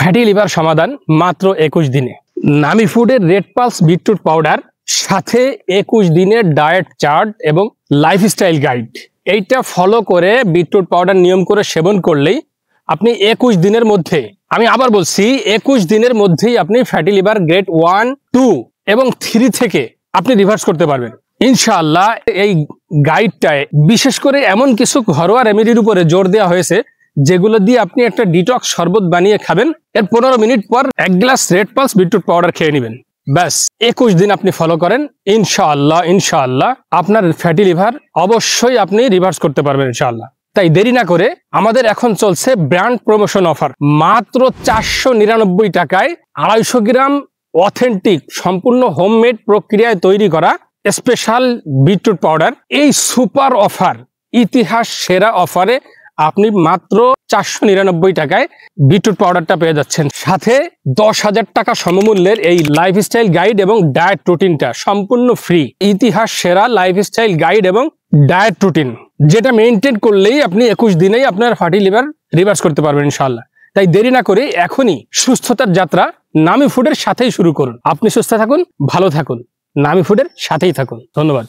Fatty liver সমাধান মাত্র 21 দিনে। নামি ফুডের রেড পালস বিটরুট পাউডার সাথে 21 দিনের ডায়েট চার্ট এবং লাইফস্টাইল গাইড, এইটা ফলো করে বিটরুট পাউডার নিয়ম করে সেবন করলেই আপনি 21 দিনের মধ্যে, আমি আবার বলছি 21 দিনের মধ্যেই আপনি ফ্যাটি লিভার গ্রেড 1, 2 এবং 3 থেকে আপনি রিভার্স করতে পারবেন ইনশাআল্লাহ। এই গাইডটায় বিশেষ করে এমন কিছু ঘরোয়া রেমেডির উপরে জোর দেওয়া হয়েছে যেগুলো দিয়ে আপনি একটা ডিটক্স শরবত বানিয়ে খাবেন, এর 15 মিনিট পর 1 glass red pulse beetroot powder খেয়ে নেবেন, ব্যাস 21 দিন আপনি ফলো করেন ইনশাআল্লাহ আপনার ফ্যাটি লিভার অবশ্যই আপনি রিভার্স করতে পারবেন ইনশাআল্লাহ। তাই দেরি না করে আমাদের এখন চলছে ব্র্যান্ড প্রমোশন অফার, মাত্র 499 টাকায় 250 গ্রাম অথেন্টিক সম্পূর্ণ হোমমেড প্রক্রিয়ায় তৈরি করা স্পেশাল বিটরুট পাউডার। এই সুপার অফার, ইতিহাস সেরা অফারে আপনি মাত্র 499 টাকায় বিটরুট পাউডারটা পেয়ে যাচ্ছেন, সাথে 10,000 টাকা সমমূল্যের এই লাইফস্টাইল গাইড এবং ডায়েট রুটিনটা সম্পূর্ণ ফ্রি। ইতিহাস সেরা লাইফস্টাইল গাইড এবং ডায়েট রুটিন, যেটা মেনটেন করলেই আপনি 21 দিনেই আপনার ফ্যাটি লিভার রিভার্স করতে পারবেন ইনশাআল্লাহ। তাই দেরি না করে এখনই সুস্থতার যাত্রা নামি ফুডের সাথেই শুরু করুন। আপনি সুস্থ থাকুন, ভালো থাকুন, নামি ফুডের সাথেই থাকুন। ধন্যবাদ।